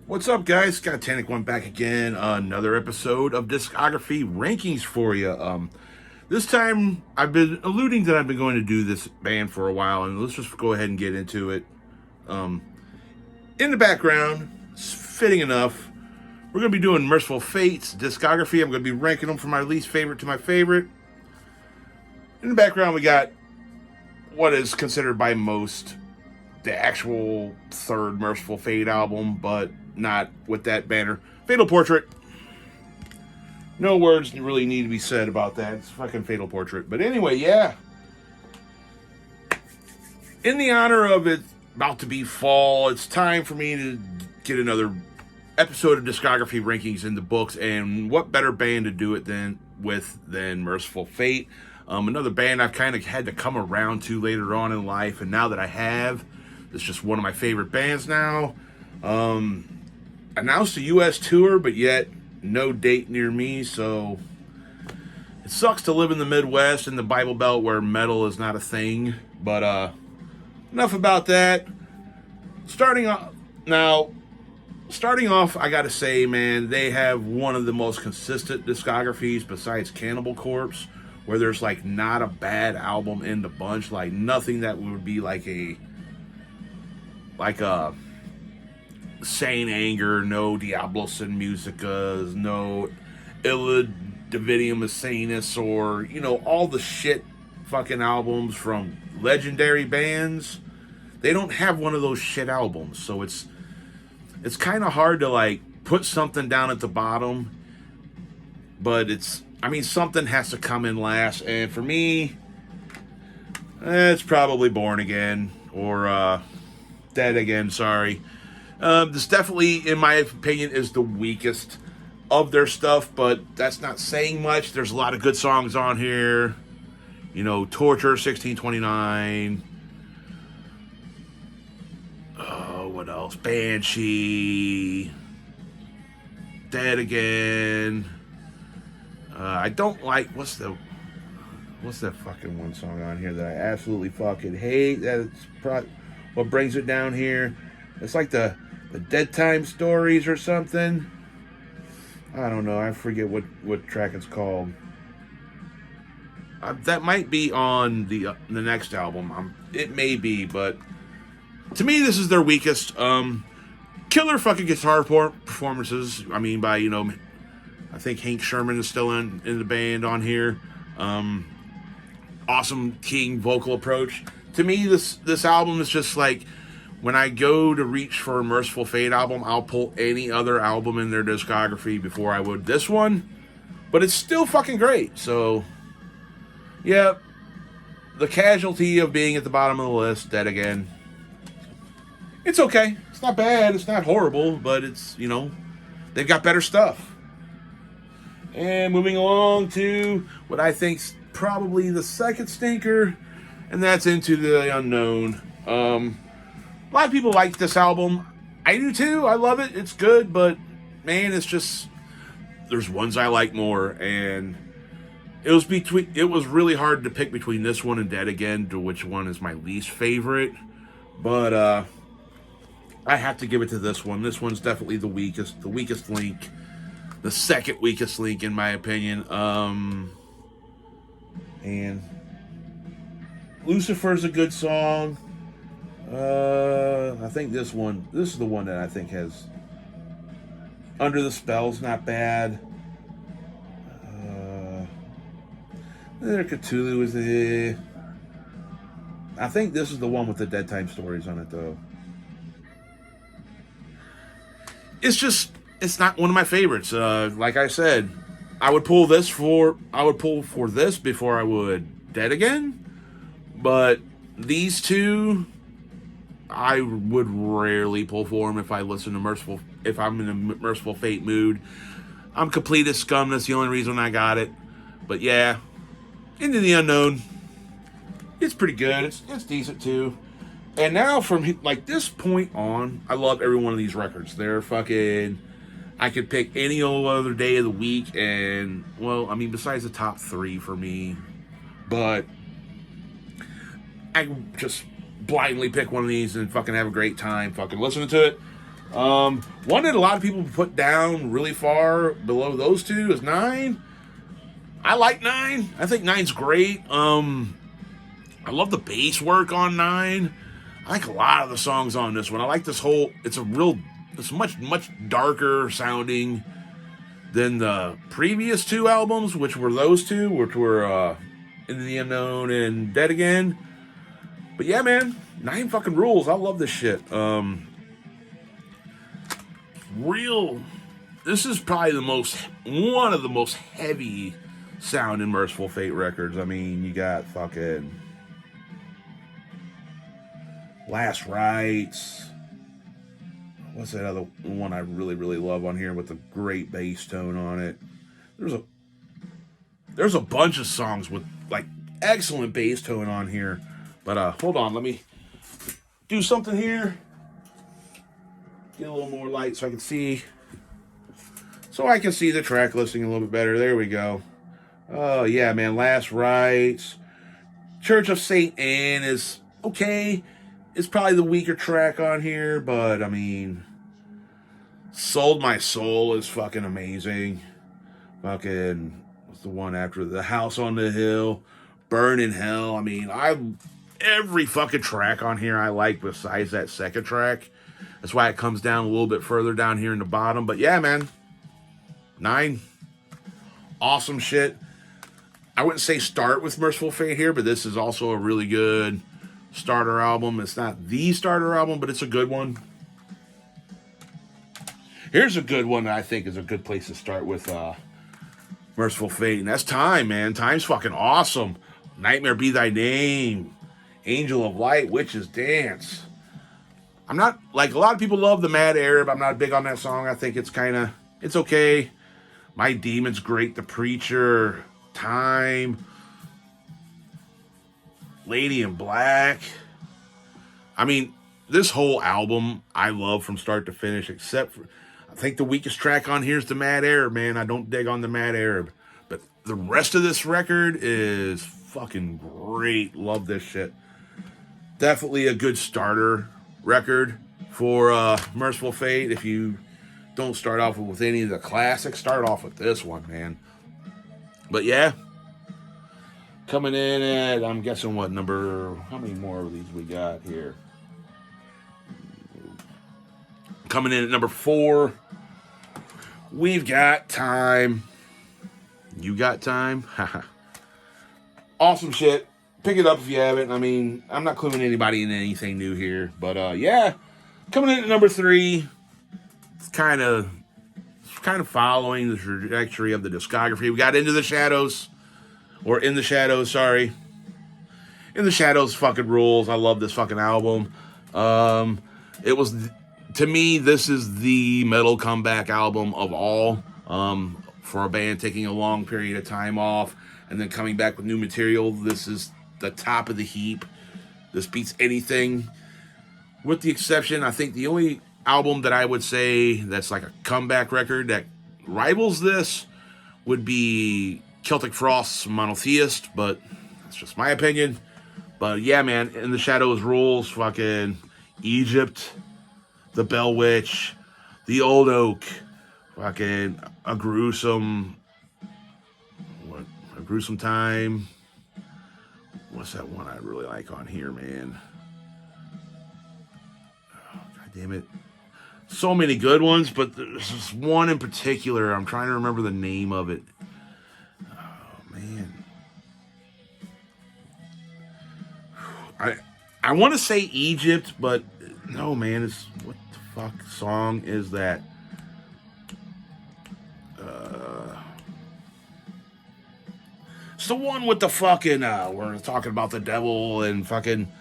What's up, guys? Got Titanic One back again. Another episode of Discography Rankings for you. This time I've been alluding that I've been going to do this band for a while, and let's just go ahead and get into it. In the background, it's fitting enough. We're going to be doing Mercyful Fate's discography. I'm going to be ranking them from my least favorite to my favorite. In the background, we got what is considered by most the actual third Mercyful Fate album, but not with that banner. Fatal Portrait. No words really need to be said about that. It's fucking Fatal Portrait. But anyway, yeah. In the honor of it about to be fall, it's time for me to get another episode of Discography Rankings in the books. And what better band to do it than Mercyful Fate? Another band I've kind of had to come around to later on in life. And now that I have, it's just one of my favorite bands now. Announced a U.S. tour, but yet no date near me, so it sucks to live in the Midwest in the Bible Belt where metal is not a thing. But enough about that. Starting off, I gotta say, man, they have one of the most consistent discographies besides Cannibal Corpse, where there's like not a bad album in the bunch, like nothing that would be like a Saint Anger, no Diablos and Musicas, no Illa Dividium Assanis, or, you know, all the shit fucking albums from legendary bands. They don't have one of those shit albums, so it's kind of hard to like put something down at the bottom, but something has to come in last, and for me, it's probably Born Again, or Dead Again, sorry. This definitely, in my opinion, is the weakest of their stuff, but that's not saying much. There's a lot of good songs on here. You know, Torture, 1629. Oh, what else? Banshee. Dead Again. I don't like, what's that fucking one song on here that I absolutely fucking hate? That's probably what brings it down here. It's like the Dead Time Stories or something. I don't know. I forget what track it's called. That might be on the next album. It may be, but to me, this is their weakest. Killer fucking guitar performances. I mean, by, I think Hank Sherman is still in the band on here. Awesome King vocal approach. To me, this album is just like, when I go to reach for a Mercyful Fate album, I'll pull any other album in their discography before I would this one. But it's still fucking great. So, yeah, the casualty of being at the bottom of the list, Dead Again. It's okay. It's not bad. It's not horrible. But it's, they've got better stuff. And moving along to what I think's probably the second stinker, and that's Into the Unknown. A lot of people like this album. I do too. I love it. It's good, but man, it's just, there's ones I like more, and it was really hard to pick between this one and Dead Again to which one is my least favorite. But I have to give it to this one. This one's definitely the weakest link. The second weakest link in my opinion. And Lucifer's a good song. I think this is the one that I think has Under the Spell's not bad. There Cthulhu is there. I think this is the one with the Dead Time Stories on it though. It's not one of my favorites. Like I said, I would pull for this before I would Dead Again. But these two, I would rarely pull for them if I listen to if I'm in a Mercyful Fate mood. I'm complete as scum. That's the only reason I got it. But yeah, Into the Unknown, it's pretty good. It's decent too. And now from like this point on, I love every one of these records. They're fucking, I could pick any old other day of the week, and well, I mean, besides the top three for me, but I just blindly pick one of these and fucking have a great time fucking listening to it. One that a lot of people put down really far below those two is 9. I like 9. I think 9's great. I love the bass work on 9. I like a lot of the songs on this one. I like this whole. It's much darker sounding than the previous 2 albums, which were those 2, which were Into the Unknown and Dead Again. But yeah, man, 9 fucking rules. I love this shit. This is probably one of the most heavy sounding Mercyful Fate records. I mean, you got fucking Last Rites. What's that other one I really, really love on here with the great bass tone on it? There's a bunch of songs with like excellent bass tone on here. But hold on, let me do something here. Get a little more light so I can see the track listing a little bit better. There we go. Oh yeah, man. Last Rites. Church of St. Anne is okay. It's probably the weaker track on here, but I mean, Sold My Soul is fucking amazing. Fucking, what's the one after? The House on the Hill, Burn in Hell. I mean, every fucking track on here I like besides that second track. That's why it comes down a little bit further down here in the bottom. But yeah, man, 9, awesome shit. I wouldn't say start with Mercyful Fate here, but this is also a really good starter album. It's not the starter album, but it's a good one. Here's a good one that I think is a good place to start with Mercyful Fate, and that's Time, man. Time's fucking awesome. Nightmare Be Thy Name, Angel of Light, Witch's Dance. I'm not, like, a lot of people love the Mad Arab. I'm not big on that song. I think it's okay. My Demon's great. The Preacher, Time, Lady in Black. I mean, this whole album I love from start to finish, except for, I think the weakest track on here is the Mad Arab, man. I don't dig on the Mad Arab. But the rest of this record is fucking great. Love this shit. Definitely a good starter record for Mercyful Fate. If you don't start off with any of the classics, start off with this one, man. But yeah, coming in at, I'm guessing what number, how many more of these we got here? Coming in at number 4, we've got Time. You got Time? Awesome shit. Pick it up if you haven't. I mean, I'm not cluing anybody in anything new here. But yeah, coming in at number 3, it's kind of following the trajectory of the discography. We got Into the Shadows. Or In the Shadows, sorry. In the Shadows fucking rules. I love this fucking album. It was, to me, this is the metal comeback album of all. For a band taking a long period of time off and then coming back with new material. This is the top of the heap. This beats anything. With the exception, I think the only album that I would say that's like a comeback record that rivals this would be Celtic Frost's Monotheist, but that's just my opinion. But yeah, man, In the Shadows rules. Fucking Egypt, The Bell Witch, The Old Oak, fucking A Gruesome Time. What's that one I really like on here, man? Oh, God damn it. So many good ones, but there's this one in particular. I'm trying to remember the name of it. Oh, man. I want to say Egypt, but no, man. It's, what the fuck song is that? It's the one with the fucking, we're talking about the devil and fucking,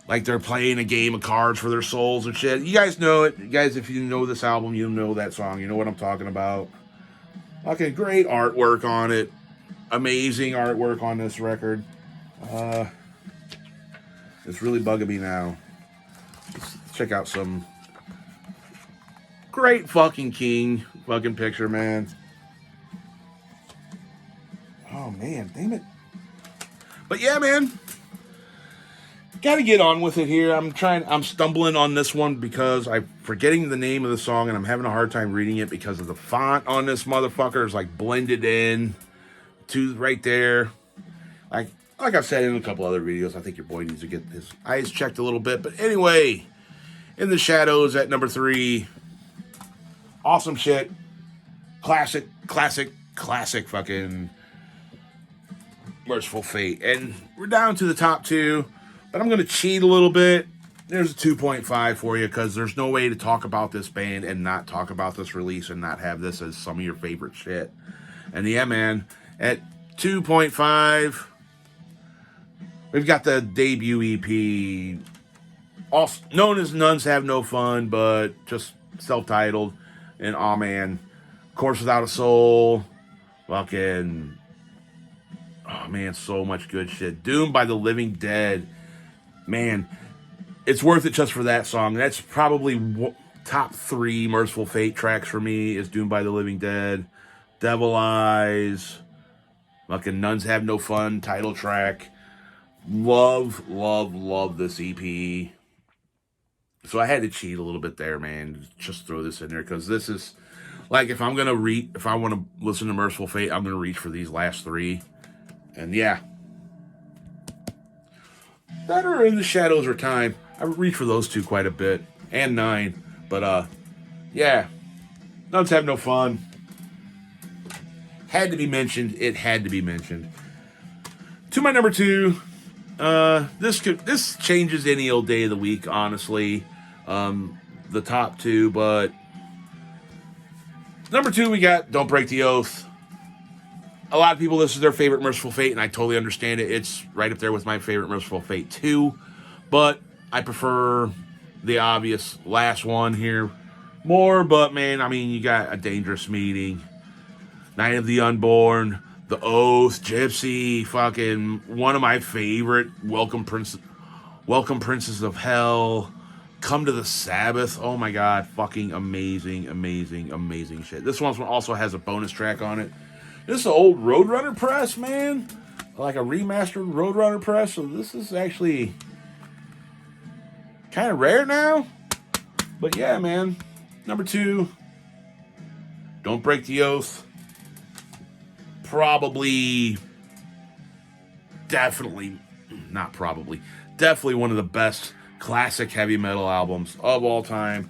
like they're playing a game of cards for their souls and shit. You guys know it. You guys, if you know this album, you know that song. You know what I'm talking about. Fucking great artwork on it. Amazing artwork on this record. It's really bugging me now. Let's check out some great fucking King fucking picture, man. Oh, man, damn it. But yeah, man. got to get on with it here. I'm stumbling on this one because I'm forgetting the name of the song and I'm having a hard time reading it because of the font on this motherfucker is like blended in to right there. Like I've said in a couple other videos, I think your boy needs to get his eyes checked a little bit. But anyway, In the Shadows at number 3. Awesome shit. Classic fucking Mercyful Fate. And we're down to the top 2, but I'm going to cheat a little bit. There's a 2.5 for you because there's no way to talk about this band and not talk about this release and not have this as some of your favorite shit. And yeah, man, at 2.5, we've got the debut EP, also known as Nuns Have No Fun, but just self-titled. And aw, man, Course Without a Soul, fucking, oh man, so much good shit. Doomed by the Living Dead, man, it's worth it just for that song. That's probably top 3 Mercyful Fate tracks for me is Doomed by the Living Dead, Devil Eyes, fucking Nuns Have No Fun title track. Love this EP. So I had to cheat a little bit there, man. Just throw this in there because this is like if I want to listen to Mercyful Fate, I'm gonna reach for these last 3. And yeah, that or In the Shadows or Time. I reach for those 2 quite a bit, and 9. But yeah, Nuns Have No Fun. Had to be mentioned. It had to be mentioned. To my number 2. This changes any old day of the week, honestly. The top 2, but number 2 we got Don't Break the Oath. A lot of people, this is their favorite Mercyful Fate, and I totally understand it. It's right up there with my favorite Mercyful Fate too, but I prefer the obvious last one here more. But man, I mean, you got A Dangerous Meeting, Night of the Unborn, The Oath, Gypsy, fucking one of my favorite, Welcome Princess of Hell, Come to the Sabbath. Oh my god, fucking amazing shit. This one also has a bonus track on it. This is an old Roadrunner press, man. Like a remastered Roadrunner press. So this is actually kind of rare now. But yeah, man. Number 2, Don't Break the Oath. Definitely one of the best classic heavy metal albums of all time.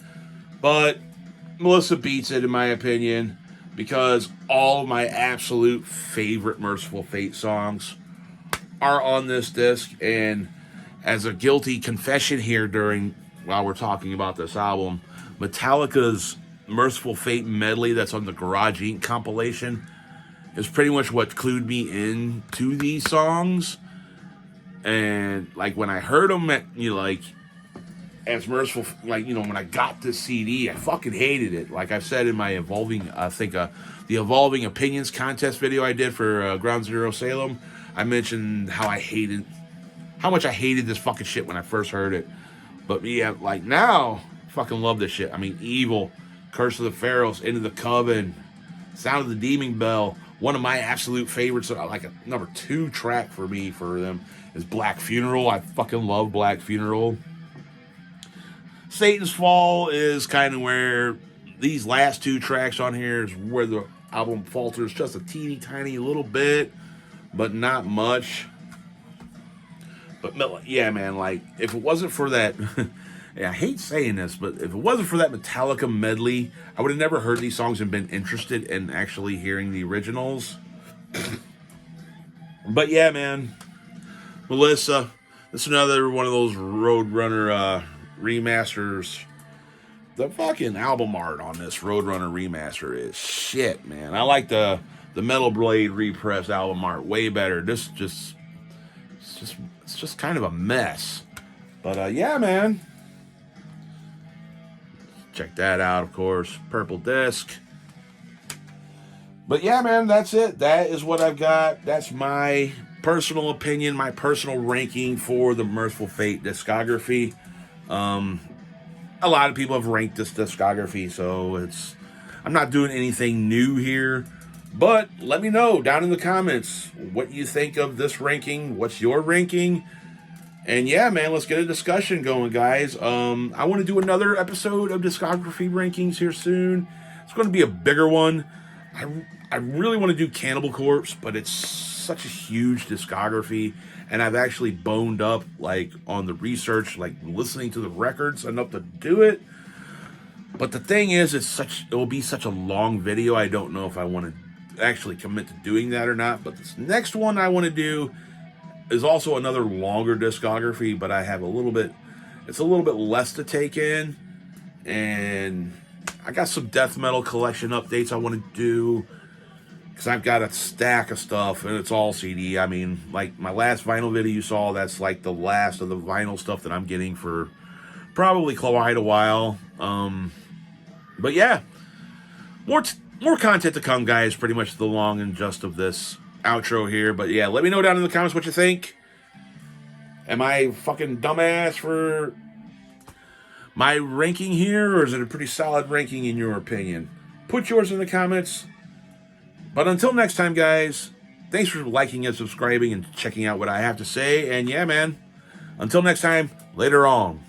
But Melissa beats it in my opinion because all of my absolute favorite Mercyful Fate songs are on this disc. And as a guilty confession here while we're talking about this album, Metallica's Mercyful Fate medley that's on the Garage Inc. compilation is pretty much what clued me into these songs. And like when I heard them as Mercyful, when I got this CD, I fucking hated it. Like I've said in my the Evolving Opinions contest video I did for Ground Zero Salem, I mentioned how much I hated this fucking shit when I first heard it. But yeah, like now, fucking love this shit. I mean, Evil, Curse of the Pharaohs, Into the Coven, Sound of the Demon Bell. One of my absolute favorites, like a number 2 track for me for them, is Black Funeral. I fucking love Black Funeral. Satan's Fall is kind of where these last 2 tracks on here is where the album falters just a teeny tiny little bit, but not much. But yeah, man, like if it wasn't for that, yeah, I hate saying this, but if it wasn't for that Metallica medley, I would have never heard these songs and been interested in actually hearing the originals. But yeah, man, Melissa, this is another one of those Roadrunner remasters. The fucking album art on this Roadrunner remaster is shit, man. I like the Metal Blade repress album art way better. It's just kind of a mess. But yeah, man. Check that out, of course. Purple disc. But yeah, man, that's it. That is what I've got. That's my personal opinion, my personal ranking for the Mercyful Fate discography. A lot of people have ranked this discography, so I'm not doing anything new here. But let me know down in the comments what you think of this ranking. What's your ranking? And yeah, man, let's get a discussion going, guys. I want to do another episode of Discography Rankings here soon. It's going to be a bigger one. I really want to do Cannibal Corpse, but it's such a huge discography, and I've actually boned up, like, on the research, like, listening to the records enough to do it. But the thing is, it will be such a long video, I don't know if I want to actually commit to doing that or not. But this next one I want to do is also another longer discography, but I have it's a little bit less to take in, and I got some death metal collection updates I want to do, because I've got a stack of stuff, and it's all CD. I mean, like my last vinyl video you saw, that's like the last of the vinyl stuff that I'm getting for probably quite a while. But yeah, more content to come, guys. Pretty much the long and just of this outro here. But yeah, let me know down in the comments what you think. Am I fucking dumbass for my ranking here, or is it a pretty solid ranking in your opinion? Put yours in the comments. But until next time, guys, thanks for liking and subscribing and checking out what I have to say. And yeah, man, until next time, later on.